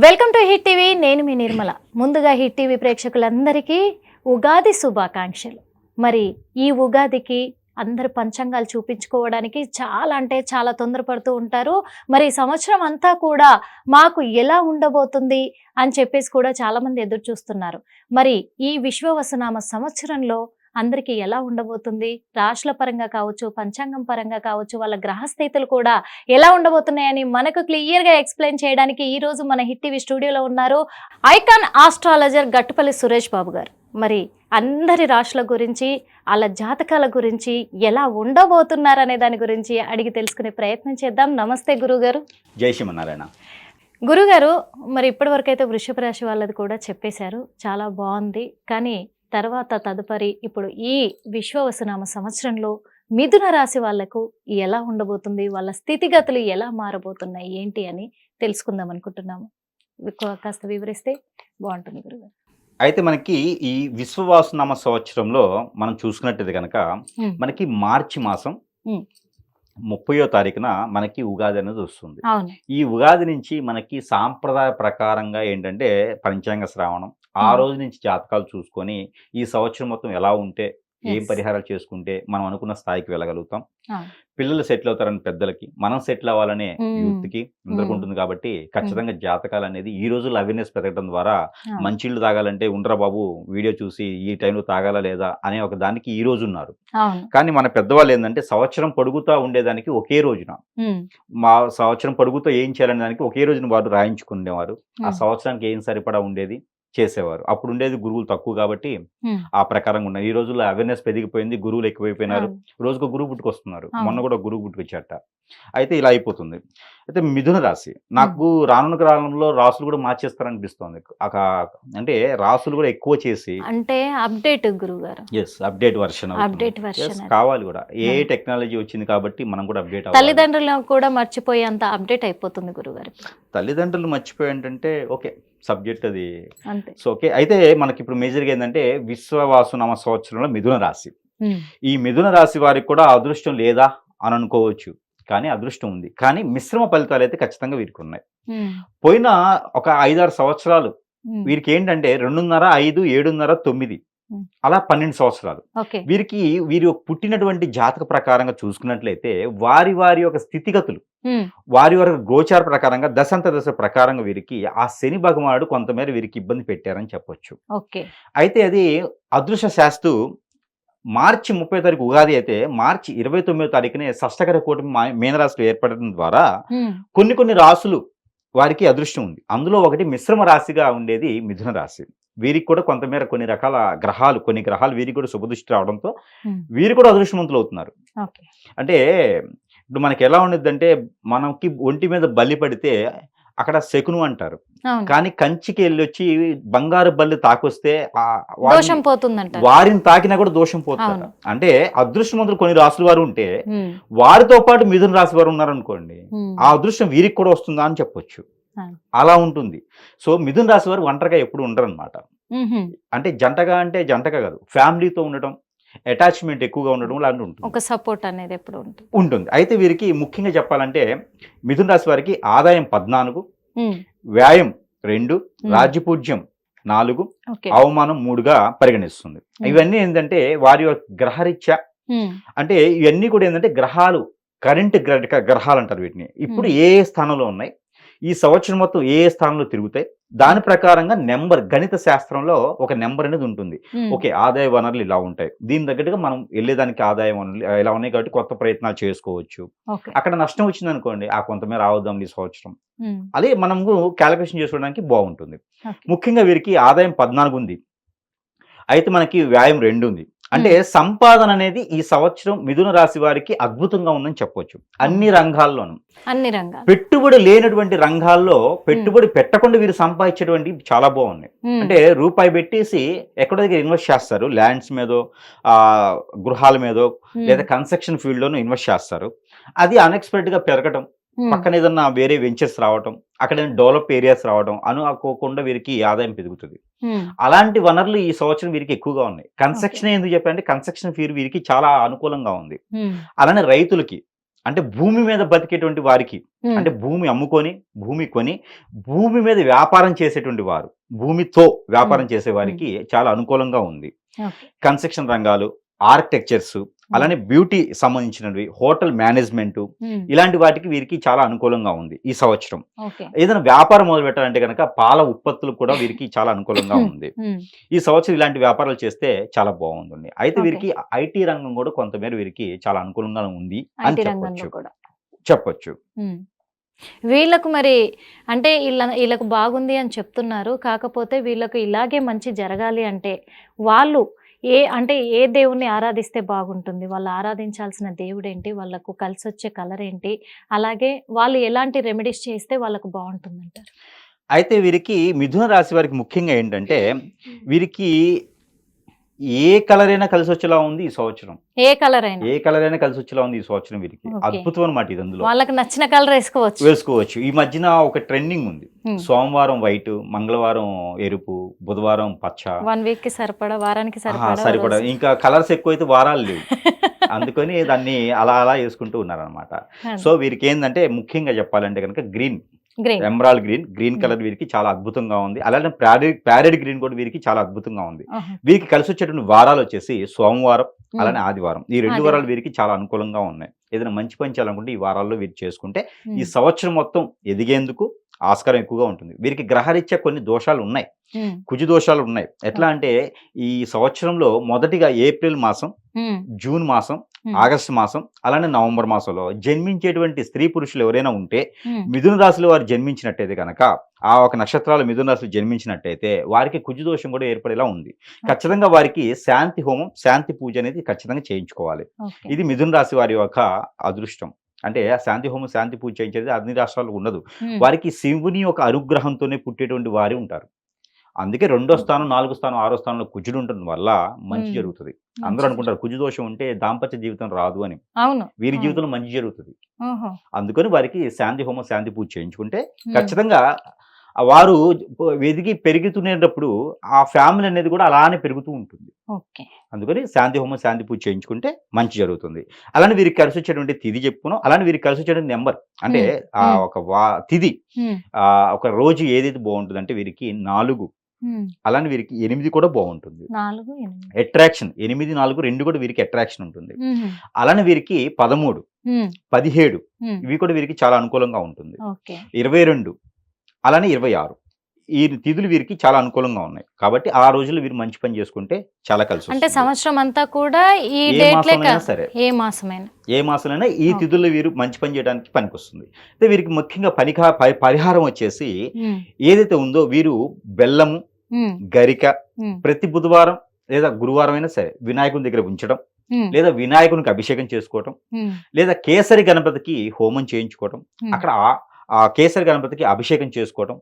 Welcome to hit TV. నేను మీ నిర్మల. ముందుగా hit TV ప్రేక్షకులందరికీ ఉగాది శుభాకాంక్షలు. మరి ఈ ఉగాదికి అందరు పంచాంగాలు చూపించుకోవడానికి చాలా తొందరపడుతూ ఉంటారు. మరి ఈ సంవత్సరం అంతా కూడా మాకు ఎలా ఉండబోతుంది అని చెప్పేసి కూడా చాలామంది ఎదురు చూస్తున్నారు. మరి ఈ విశ్వవసునామ సంవత్సరంలో అందరికీ ఎలా ఉండబోతుంది, రాశుల పరంగా కావచ్చు, పంచాంగం పరంగా కావచ్చు, వాళ్ళ గ్రహస్థితులు కూడా ఎలా ఉండబోతున్నాయని మనకు క్లియర్గా ఎక్స్ప్లెయిన్ చేయడానికి ఈ రోజు మన హిట్ టీవీ స్టూడియోలో ఉన్నారు ఐకాన్ ఆస్ట్రాలజర్ గట్టుపల్లి సురేష్ బాబు గారు. మరి అందరి రాశుల గురించి, వాళ్ళ జాతకాల గురించి, ఎలా ఉండబోతున్నారు అనే దాని గురించి అడిగి తెలుసుకునే ప్రయత్నం చేద్దాం. నమస్తే గురుగారు. జై శ్రీమన్నారాయణ. గురుగారు, మరి ఇప్పటివరకు అయితే వృషభ రాశి వాళ్ళది కూడా చెప్పేశారు, చాలా బాగుంది. కానీ తదుపరి ఇప్పుడు ఈ విశ్వవసునామ సంవత్సరంలో మిథున రాశి వాళ్లకు ఎలా ఉండబోతుంది, వాళ్ళ స్థితిగతులు ఎలా మారబోతున్నాయి ఏంటి అని తెలుసుకుందాం అనుకుంటున్నాము. కాస్త వివరిస్తే బాగుంటుంది గురుగారు. అయితే మనకి ఈ విశ్వవాసునామ సంవత్సరంలో మనం చూసుకున్నట్టయితే కనుక మనకి మార్చి మాసం 30వ తారీఖున మనకి ఉగాది అనేది వస్తుంది. ఈ ఉగాది నుంచి మనకి సాంప్రదాయ ప్రకారంగా ఏంటంటే పంచాంగ శ్రావణం, ఆ రోజు నుంచి జాతకాలు చూసుకొని ఈ సంవత్సరం మొత్తం ఎలా ఉంటే ఏం పరిహారాలు చేసుకుంటే మనం అనుకున్న స్థాయికి వెళ్ళగలుగుతాం. పిల్లలు సెటిల్ అవుతారని పెద్దలకి, మనం సెటిల్ అవ్వాలనే యూత్కి అందరికి ఉంటుంది. కాబట్టి ఖచ్చితంగా జాతకాలు అనేది ఈ రోజుల్లో అవేర్నెస్ పెరగడం ద్వారా మంచిళ్ళు తాగాలంటే ఉండరా బాబు వీడియో చూసి ఈ టైంలో తాగాలా లేదా అనే ఒక దానికి ఈ రోజు ఉన్నారు. కానీ మన పెద్దవాళ్ళు ఏంటంటే సంవత్సరం పొడుగుతా ఉండేదానికి ఒకే రోజున మా సంవత్సరం పొడుగుతో ఏం చేయాలనే దానికి ఒకే రోజున వారు రాయించుకునేవారు. ఆ సంవత్సరానికి ఏం సరిపడా ఉండేది చేసేవారు. అప్పుడు ఉండేది గురువులు తక్కువ కాబట్టి ఆ ప్రకారంగా ఉన్నాయి. ఈ రోజుల్లో అవేర్నెస్ పెరిగిపోయింది, గురువులు ఎక్కువైపోయినారు, రోజుకు గురువు పుట్టుకొస్తున్నారు. మొన్న కూడా గురువు పుట్టుకొచ్చాట. అయితే ఇలా అయిపోతుంది. అయితే మిథున రాశి నాకు రానున్న కాలంలో రాసులు కూడా మార్చేస్తారనిపిస్తోంది. అంటే రాసులు కూడా ఎక్కువ చేసి అంటే అప్డేట్ గురుగారు. అప్డేట్ వర్షన్ కావాలి కూడా. ఏ టెక్నాలజీ వచ్చింది కాబట్టి మనం కూడా అప్డేట్ అవ్వాలి. తల్లిదండ్రులు కూడా మర్చిపోయేంత అప్డేట్ అయిపోతుంది గురుగారు. తల్లిదండ్రులు మర్చిపోయేంటంటే ఓకే సబ్జెక్ట్ అది. So okay. అయితే మనకి ఇప్పుడు మేజర్గా ఏంటంటే విశ్వవాసునామ సంవత్సరంలో మిథున రాశి. ఈ మిథున రాశి వారికి కూడా అదృష్టం లేదా అని అనుకోవచ్చు, కానీ అదృష్టం ఉంది. కానీ మిశ్రమ ఫలితాలు అయితే ఖచ్చితంగా వీరికి ఉన్నాయి. పోయిన ఒక 5-6 సంవత్సరాలు వీరికి ఏంటంటే 2.5, 5, 7.5, 9 అలా 12 సంవత్సరాలు వీరికి వీరి పుట్టినటువంటి జాతక ప్రకారంగా చూసుకున్నట్లయితే వారి వారి యొక్క స్థితిగతులు, వారి వారి గోచార ప్రకారంగా దశ ప్రకారంగా వీరికి ఆ శని భగవానుడు కొంతమేర వీరికి ఇబ్బంది పెట్టారని చెప్పొచ్చు. అయితే అది అదృష్ట శాస్తు మార్చి 30వ తారీఖు ఉగాది అయితే మార్చి 29వ తారీఖునే షష్టగ్రహ కూటమి మీనరాశిలో ఏర్పడడం ద్వారా కొన్ని రాశులు వారికి అదృష్టం ఉంది. అందులో ఒకటి మిశ్రమ రాశిగా ఉండేది మిథున రాశి. వీరికి కూడా కొంతమేర కొన్ని గ్రహాలు వీరికి కూడా శుభదృష్టి రావడంతో వీరు కూడా అదృష్టవంతులు అవుతున్నారు. అంటే ఇప్పుడు మనకి ఎలా ఉండేదంటే మనకి ఒంటి మీద బల్లి పడితే అక్కడ శకును అంటారు, కానీ కంచికి వెళ్ళి వచ్చి బంగారు బల్లి తాకొస్తే వారిని తాకినా కూడా దోషం పోతుంది. అంటే అదృష్టవంతులు కొన్ని రాసుల వారు ఉంటే వారితో పాటు మిథున రాశి వారు ఉన్నారనుకోండి, ఆ అదృష్టం వీరికి కూడా వస్తుందా అని చెప్పొచ్చు. అలా ఉంటుంది. సో మిథున రాశి వారు ఒంటరిగా ఎప్పుడు ఉండరు అనమాట. అంటే జంటగా కాదు, ఫ్యామిలీతో ఉండటం, అటాచ్మెంట్ ఎక్కువగా ఉండడం లాంటి ఉంటుంది. ఒక సపోర్ట్ అనేది ఎప్పుడు ఉంటుంది. అయితే వీరికి ముఖ్యంగా చెప్పాలంటే మిథున రాశి వారికి ఆదాయం 14, వ్యాయం 2, రాజ్యపూజ్యం 4, అవమానం 3గా పరిగణిస్తుంది. ఇవన్నీ ఏంటంటే వారి యొక్క గ్రహరీత్యా, అంటే ఇవన్నీ కూడా ఏంటంటే గ్రహాలు, కరెంట్ గ్రహాలు అంటారు వీటిని. ఇప్పుడు ఏ స్థానంలో ఉన్నాయి, ఈ సంవత్సరం మొత్తం ఏ స్థానంలో తిరుగుతాయి, దాని ప్రకారంగా నెంబర్, గణిత శాస్త్రంలో ఒక నెంబర్ అనేది ఉంటుంది. ఓకే, ఆదాయ వనరులు ఇలా ఉంటాయి, దీని తగ్గట్టుగా మనం వెళ్ళేదానికి ఆదాయ వనరులు ఇలా ఉన్నాయి కాబట్టి కొత్త ప్రయత్నాలు చేసుకోవచ్చు. అక్కడ నష్టం వచ్చింది అనుకోండి, ఆ కొంతమేర ఆవుదాం ఈ సంవత్సరం, అదే మనము క్యాలిక్యులేషన్ చేసుకోవడానికి బాగుంటుంది. ముఖ్యంగా వీరికి ఆదాయం 14 ఉంది, అయితే మనకి వ్యాయం 2 ఉంది. అంటే సంపాదన అనేది ఈ సంవత్సరం మిథున రాశి వారికి అద్భుతంగా ఉందని చెప్పొచ్చు. అన్ని రంగాల్లోనూ, పెట్టుబడి లేనటువంటి రంగాల్లో పెట్టుబడి పెట్టకుండా వీరు సంపాదించేటువంటి చాలా బాగున్నాయి. అంటే రూపాయి పెట్టేసి ఎక్కడో దగ్గర ఇన్వెస్ట్ చేస్తారు, ల్యాండ్స్ మీదో, గృహాల మీదో, లేదా కన్స్ట్రక్షన్ ఫీల్డ్ లోనూ ఇన్వెస్ట్ చేస్తారు. అది అన్ఎక్స్పెక్టెడ్ గా పెరగటం, పక్కన ఏదన్నా వేరే వెంచర్స్ రావటం, అక్కడ డెవలప్ ఏరియాస్ రావడం, అనుకోకుండా వీరికి ఆదాయం పెరుగుతుంది. అలాంటి వనరులు ఈ సంవత్సరం వీరికి ఎక్కువగా ఉన్నాయి. కన్స్ట్రక్షన్ ఎందుకు చెప్పారంటే కన్స్ట్రక్షన్ ఫీల్డ్ వీరికి చాలా అనుకూలంగా ఉంది. అలానే రైతులకి అంటే భూమి మీద బతికేటువంటి వారికి, అంటే భూమి అమ్ముకొని భూమి కొని భూమి మీద వ్యాపారం చేసేటువంటి వారు, భూమితో వ్యాపారం చేసే వారికి చాలా అనుకూలంగా ఉంది. కన్స్ట్రక్షన్ రంగాలు, ఆర్కిటెక్చర్స్, అలానే బ్యూటీ సంబంధించినవి, హోటల్ మేనేజ్మెంట్, ఇలాంటి వాటికి వీరికి చాలా అనుకూలంగా ఉంది ఈ సంవత్సరం. ఏదైనా వ్యాపారం మొదలు పెట్టాలంటే కనుక పాల ఉత్పత్తులు కూడా వీరికి చాలా అనుకూలంగా ఉంది. ఈ సంవత్సరం ఇలాంటి వ్యాపారాలు చేస్తే చాలా బాగుందండి. అయితే వీరికి ఐటీ రంగం కూడా కొంతమేర వీరికి చాలా అనుకూలంగా ఉంది అని చెప్పొచ్చు. వీళ్ళకు మరి అంటే వీళ్ళకు బాగుంది అని చెప్తున్నారు, కాకపోతే వీళ్ళకు ఇలాగే మంచి జరగాలి అంటే వాళ్ళు ఏ దేవుణ్ణి ఆరాధిస్తే బాగుంటుంది, వాళ్ళు ఆరాధించాల్సిన దేవుడు ఏంటి, వాళ్ళకు కలిసి వచ్చే కలర్ ఏంటి, అలాగే వాళ్ళు ఎలాంటి రెమెడీస్ చేస్తే వాళ్ళకు బాగుంటుంది అంటారు? అయితే వీరికి మిథున రాశి వారికి ముఖ్యంగా ఏంటంటే వీరికి ఏ కలర్ అయినా కలిసి వచ్చేలా ఉంది ఈ సంవత్సరం. ఏ కలర్ అయినా కలిసి వచ్చేలా ఉంది ఈ సంవత్సరం వీరికి. అద్భుతం అన్నమాట ఇది. అందులో వాళ్ళకి నచ్చిన కలర్ వేసుకోవచ్చు. ఈ మధ్యన ఒక ట్రెండింగ్ ఉంది, సోమవారం వైట్, మంగళవారం ఎరుపు, బుధవారం పచ్చ. 1 వీక్ కి సరిపడా, వారానికి సరిపడా. ఇంకా కలర్స్ ఎక్కువైతే వారాలు లేవు. అందుకని దాన్ని అలా వేసుకుంటూ ఉన్నారనమాట. సో వీరికి ఏంటంటే ముఖ్యంగా చెప్పాలంటే కనుక గ్రీన్, ఎమరాల్డ్ గ్రీన్ కలర్ వీరికి చాలా అద్భుతంగా ఉంది. అలానే ప్యారెడ్ గ్రీన్ కూడా వీరికి చాలా అద్భుతంగా ఉంది. వీరికి కలిసి వచ్చేటువంటి వారాలు వచ్చేసి సోమవారం, అలానే ఆదివారం. ఈ 2 వారాలు వీరికి చాలా అనుకూలంగా ఉన్నాయి. ఏదైనా మంచి పని చేయాలనుకుంటే ఈ వారాల్లో వీరు చేసుకుంటే ఈ సంవత్సరం మొత్తం ఎదిగేందుకు ఆస్కారం ఎక్కువగా ఉంటుంది. వీరికి గ్రహరీత్యా కొన్ని దోషాలు ఉన్నాయి, కుజు దోషాలు ఉన్నాయి. ఎట్లా అంటే ఈ సంవత్సరంలో మొదటిగా ఏప్రిల్ మాసం, జూన్ మాసం, ఆగస్టు మాసం, అలానే నవంబర్ మాసంలో జన్మించేటువంటి స్త్రీ పురుషులు ఎవరైనా ఉంటే మిథున రాశిలో వారు జన్మించినట్టయితే కనుక, ఆ ఒక నక్షత్రాలు మిథున రాశిలో జన్మించినట్టయితే వారికి కుజు దోషం కూడా ఏర్పడేలా ఉంది. ఖచ్చితంగా వారికి శాంతి హోమం, శాంతి పూజ అనేది ఖచ్చితంగా చేయించుకోవాలి. ఇది మిథున రాశి వారి యొక్క అదృష్టం. అంటే శాంతి హోమం, శాంతి పూజ చేయించేది అన్ని రాష్ట్రాల్లో ఉండదు. వారికి శివుని యొక్క అనుగ్రహంతోనే పుట్టేటువంటి వారు ఉంటారు. అందుకే 2వ స్థానం, 4వ స్థానం, 6వ స్థానంలో కుజుడు ఉండడం వల్ల మంచి జరుగుతుంది. అందరూ అనుకుంటారు కుజు దోషం ఉంటే దాంపత్య జీవితం రాదు అని. వీరి జీవితంలో మంచి జరుగుతుంది. అందుకని వారికి శాంతి హోమం, శాంతి పూజ చేయించుకుంటే ఖచ్చితంగా వారు ఎదిగి పెరుగుతునేటప్పుడు ఆ ఫ్యామిలీ అనేది కూడా అలానే పెరుగుతూ ఉంటుంది. అందుకని శాంతి హోమం, శాంతి పూజ చేయించుకుంటే మంచి జరుగుతుంది. అలానే వీరికి కలిసి వచ్చేటువంటి తిథి చెప్పుకున్నాం. అలానే వీరికి కలిసి వచ్చేటువంటి నెంబర్ అంటే ఆ ఒక తిథి, ఒక రోజు ఏదైతే బాగుంటుంది అంటే వీరికి 4, అలానే వీరికి 8 కూడా బాగుంటుంది. అట్రాక్షన్ 8, 4 2 కూడా వీరికి అట్రాక్షన్ ఉంటుంది. అలానే వీరికి 13, 17 ఇవి కూడా వీరికి చాలా అనుకూలంగా ఉంటుంది. 22, అలానే 26 ఈ తిథులు వీరికి చాలా అనుకూలంగా ఉన్నాయి. కాబట్టి ఆ రోజుల్లో వీరు మంచి పని చేసుకుంటే చాలా కలిసి అంటే సంవత్సరం అంతా కూడా ఈ సరే ఏ మాసమైనా ఈ తిథుల్లో వీరు మంచి పని చేయడానికి పనికి వస్తుంది. అయితే వీరికి ముఖ్యంగా పరిహారం వచ్చేసి ఏదైతే ఉందో వీరు బెల్లము, గరిక ప్రతి బుధవారం లేదా గురువారం అయినా సరే వినాయకుని దగ్గర ఉంచడం, లేదా వినాయకునికి అభిషేకం చేసుకోవటం, లేదా కేసరి గణపతికి హోమం చేయించుకోవటం, అక్కడ ఆ కేసరి గణపతికి అభిషేకం చేసుకోవటం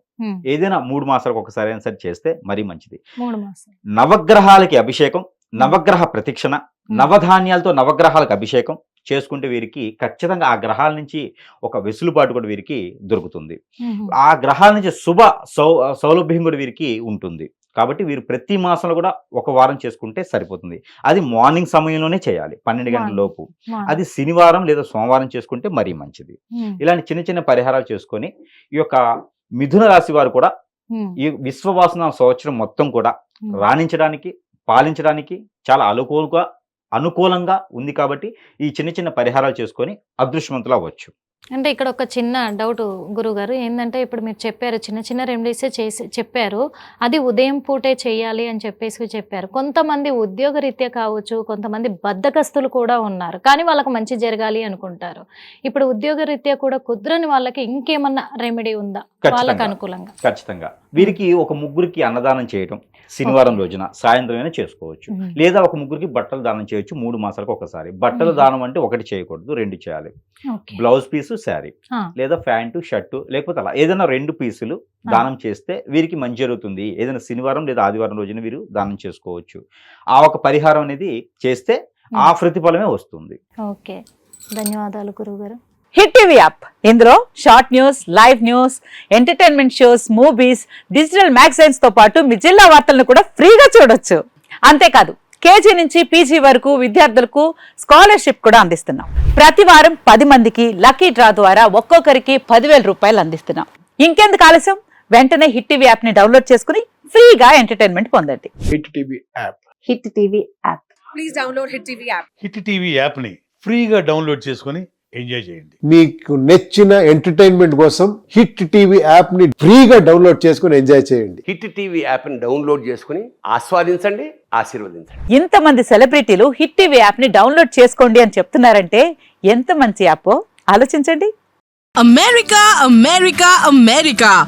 ఏదైనా 3 మాసాలకు ఒకసారి అయినా సరే చేస్తే మరీ మంచిది. నవగ్రహాలకి అభిషేకం, నవగ్రహ ప్రతిక్షణ, నవధాన్యాలతో నవగ్రహాలకు అభిషేకం చేసుకుంటే వీరికి ఖచ్చితంగా ఆ గ్రహాల నుంచి ఒక వెసులుబాటు కూడా వీరికి దొరుకుతుంది. ఆ గ్రహాల నుంచి శుభ సౌలభ్యం కూడా వీరికి ఉంటుంది. కాబట్టి వీరు ప్రతి మాసంలో కూడా ఒక వారం చేసుకుంటే సరిపోతుంది. అది మార్నింగ్ సమయంలోనే చేయాలి, 12 గంటల లోపు. అది శనివారం లేదా సోమవారం చేసుకుంటే మరీ మంచిది. ఇలాంటి చిన్న చిన్న పరిహారాలు చేసుకొని ఈ యొక్క మిథున రాశి వారు కూడా ఈ విశ్వవాసన సంవత్సరం మొత్తం కూడా రాణించడానికి, పాలించడానికి చాలా అనుకూలంగా ఉంది. కాబట్టి ఈ చిన్న చిన్న పరిహారాలు చేసుకొని అదృష్టవంతులు అవ్వచ్చు. అంటే ఇక్కడ ఒక చిన్న డౌట్ గురుగారు, ఏంటంటే ఇప్పుడు మీరు చెప్పారు చిన్న చిన్న రెమెడీసే చెప్పారు, అది ఉదయం పూటే చేయాలి అని చెప్పారు. కొంతమంది ఉద్యోగ రీత్యా కావచ్చు, కొంతమంది బద్ధకస్తులు కూడా ఉన్నారు, కానీ వాళ్ళకి మంచి జరగాలి అనుకుంటారు. ఇప్పుడు ఉద్యోగ రీత్యా కూడా కుదరని వాళ్ళకి ఇంకేమన్నా రెమెడీ ఉందా వాళ్ళకి అనుకూలంగా? ఖచ్చితంగా వీరికి ఒక 3కి అన్నదానం చేయటం శనివారం రోజున సాయంత్రమైనా చేసుకోవచ్చు. లేదా ఒక 3కి బట్టలు దానం చేయొచ్చు 3 మాసాలకు ఒకసారి. బట్టల దానం అంటే 1 చేయకూడదు, 2 చేయాలి. బ్లౌజ్ పీసు, శారీ, లేదా ప్యాంటు, షర్టు, లేకపోతే అలా ఏదైనా 2 పీసులు దానం చేస్తే వీరికి మంచి జరుగుతుంది. ఏదైనా శనివారం లేదా ఆదివారం రోజున వీరు దానం చేసుకోవచ్చు. ఆ ఒక పరిహారం అనేది చేస్తే ఆ ప్రతిఫలమే వస్తుంది. ఓకే, ధన్యవాదాలు గురుగారు. హిట్ టీవీ యాప్, ఇందులో short news, live news, entertainment shows, movies, digital magazines తో పాటు మీ జిల్లా వార్తలను కూడా ఫ్రీగా చూడొచ్చు. అంతేకాదు కేజీ నుంచి పీజీ వరకు విద్యార్థులకు స్కాలర్షిప్ కూడా అందిస్తున్నాం. ప్రతి వారం 10 మందికి లక్కీ డ్రా ద్వారా ఒక్కొక్కరికి 10,000 రూపాయలు అందిస్తున్నాం. ఇంకెందుకు ఆలస్యం, వెంటనే హిట్ టీవీ యాప్ ని డౌన్లోడ్ చేసుకుని ఫ్రీగా ఎంటర్టైన్మెంట్ పొందండి. Hit TV app. Hit TV app. Please download Hit TV app. Hit TV app ని ఫ్రీగా డౌన్లోడ్ చేసుకొని ఎంజాయ్ చేయండి. మీకు నచ్చిన ఎంటర్టైన్మెంట్ కోసం హిట్ టీవీ యాప్ ని ఫ్రీగా డౌన్లోడ్ చేసుకుని ఎంజాయ్ చేయండి. హిట్ టీవీ యాప్ని డౌన్లోడ్ చేసుకుని ఆస్వాదించండి, ఆశీర్వదించండి. ఇంతమంది సెలబ్రిటీలు హిట్ టీవీ యాప్ ని డౌన్లోడ్ చేసుకోండి అని చెప్తున్నారంటే ఎంత మంచి యాప్ ఆలోచించండి. అమెరికా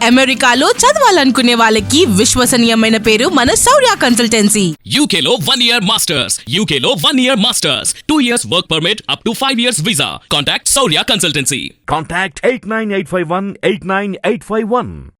అమెరికాలో చదవాలనుకునే వాళ్ళకి విశ్వసనీయమైన పేరు మన శౌర్య కన్సల్టెన్సీ. UK లో 1 year masters. UK లో 1 year masters. 2 years work permit up to 5 years visa. Contact Saurya Consultancy. Contact 89851 89851.